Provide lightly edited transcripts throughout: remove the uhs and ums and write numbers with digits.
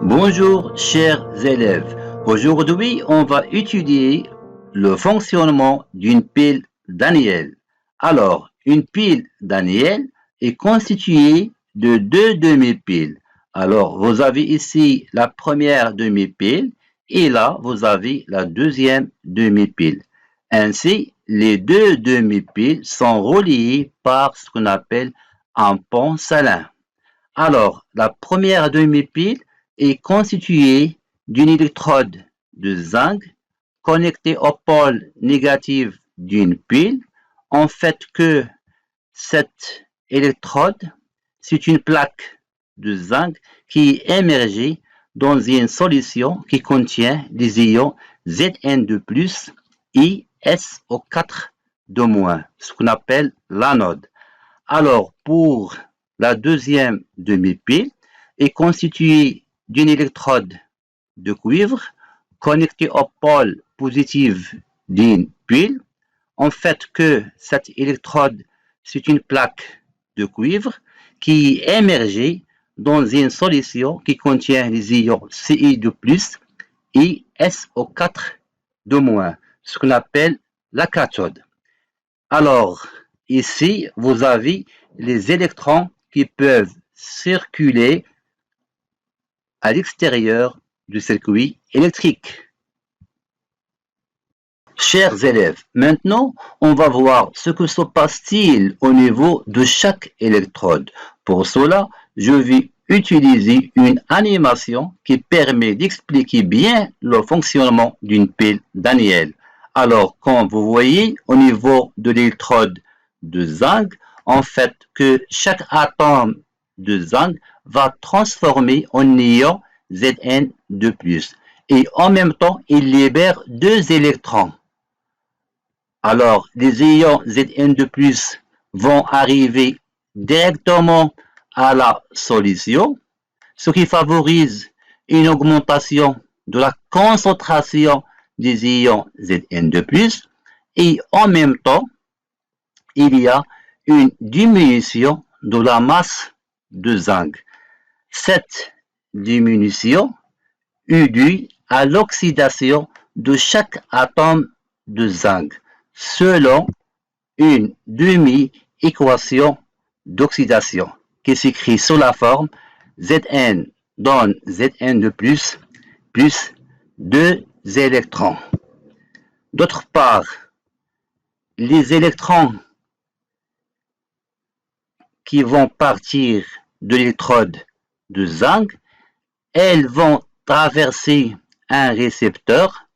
Bonjour chers élèves, aujourd'hui on va étudier le fonctionnement d'une pile Daniel. Alors, une pile Daniel est constituée de deux demi-piles. Alors, vous avez ici la première demi-pile et là, vous avez la deuxième demi-pile. Ainsi, les deux demi-piles sont reliées par ce qu'on appelle un pont salin. Alors, la première demi-pile est constituée d'une électrode de zinc connectée au pôle négatif d'une pile. En fait que cette électrode, c'est une plaque de zinc qui est émergée dans une solution qui contient des ions Zn2+, et SO4 de moins, ce qu'on appelle l'anode. Alors, pour la deuxième demi-pile est constituée d'une électrode de cuivre connectée au pôle positif d'une pile. En fait que cette électrode, c'est une plaque de cuivre qui est émergée dans une solution qui contient les ions Ci2+, et SO4 de moins, ce qu'on appelle la cathode. Alors, ici, vous avez les électrons qui peuvent circuler à l'extérieur du circuit électrique. Chers élèves, maintenant, on va voir ce que se passe-t-il au niveau de chaque électrode. Pour cela, je vais utiliser une animation qui permet d'expliquer bien le fonctionnement d'une pile Daniel. Alors, comme vous voyez, au niveau de l'électrode de zinc, en fait que chaque atome de zinc va transformer en ion Zn2+. Et en même temps, il libère deux électrons. Alors, les ions Zn2+, vont arriver directement à la solution, ce qui favorise une augmentation de la concentration des ions Zn2+, et en même temps, il y a une diminution de la masse de zinc. Cette diminution est due à l'oxydation de chaque atome de zinc, selon une demi-équation d'oxydation qui s'écrit sous la forme Zn donne Zn2+, plus 2 électrons. D'autre part, les électrons qui vont partir de l'électrode de zinc, elles vont traverser un récepteur,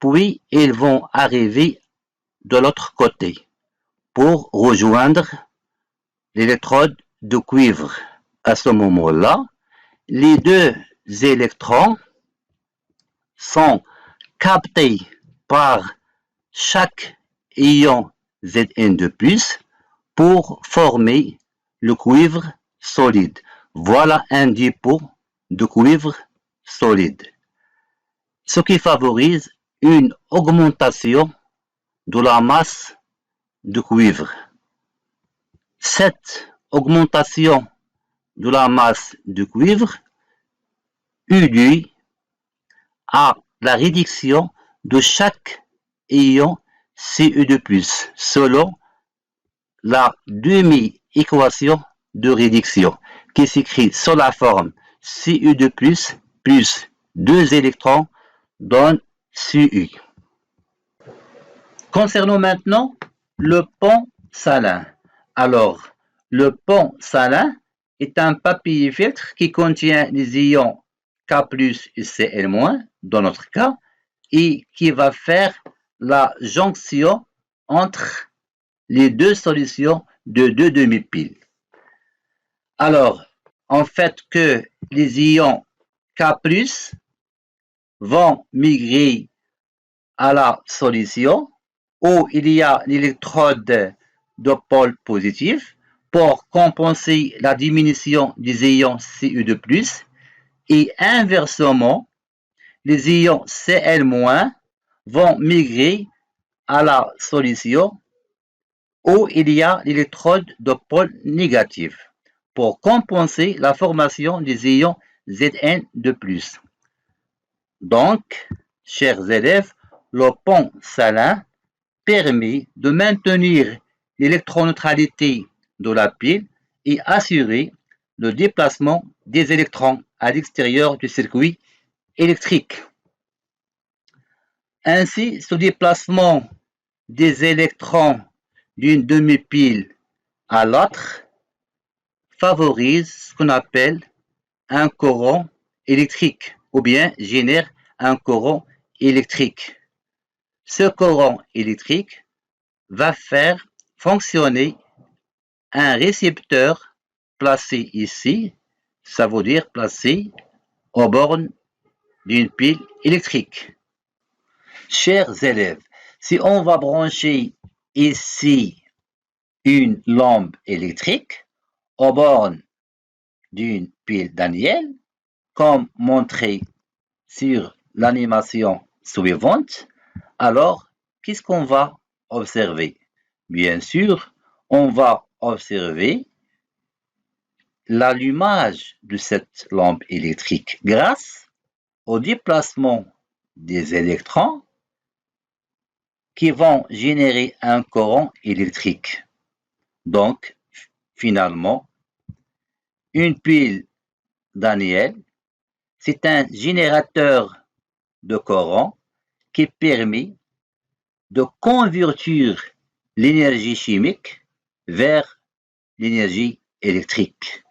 puis ils vont arriver de l'autre côté pour rejoindre l'électrode de cuivre. À ce moment-là, les deux électrons sont captés par chaque ion Zn2+, pour former le cuivre solide. Voilà un dépôt de cuivre solide, ce qui favorise une augmentation de la masse de cuivre. Cette augmentation de la masse de cuivre est due à la réduction de chaque ion Ce2+, selon la demi-équation de réduction qui s'écrit sous la forme Cu2+, plus 2 électrons donne Cu. Concernons maintenant le pont salin. Alors, le pont salin est un papier filtre qui contient les ions K+, et Cl-, dans notre cas, et qui va faire la jonction entre les deux solutions de deux demi-piles. Alors, en fait que les ions K+, vont migrer à la solution où il y a l'électrode de pôle positif pour compenser la diminution des ions Cu2+, et inversement, les ions Cl- vont migrer à la solution où il y a l'électrode de pôle négatif pour compenser la formation des ions Zn de plus. Donc, chers élèves, le pont salin permet de maintenir l'électroneutralité de la pile et assurer le déplacement des électrons à l'extérieur du circuit électrique. Ainsi, ce déplacement des électrons d'une demi-pile à l'autre favorise ce qu'on appelle un courant électrique ou bien génère un courant électrique. Ce courant électrique va faire fonctionner un récepteur placé ici, ça veut dire placé aux bornes d'une pile électrique. Chers élèves, si on va brancher ici une lampe électrique aux bornes d'une pile Daniel, comme montré sur l'animation suivante, alors qu'est-ce qu'on va observer? Bien sûr, on va observer l'allumage de cette lampe électrique grâce au déplacement des électrons qui vont générer un courant électrique. Donc, finalement, une pile Daniel, c'est un générateur de courant qui permet de convertir l'énergie chimique vers l'énergie électrique.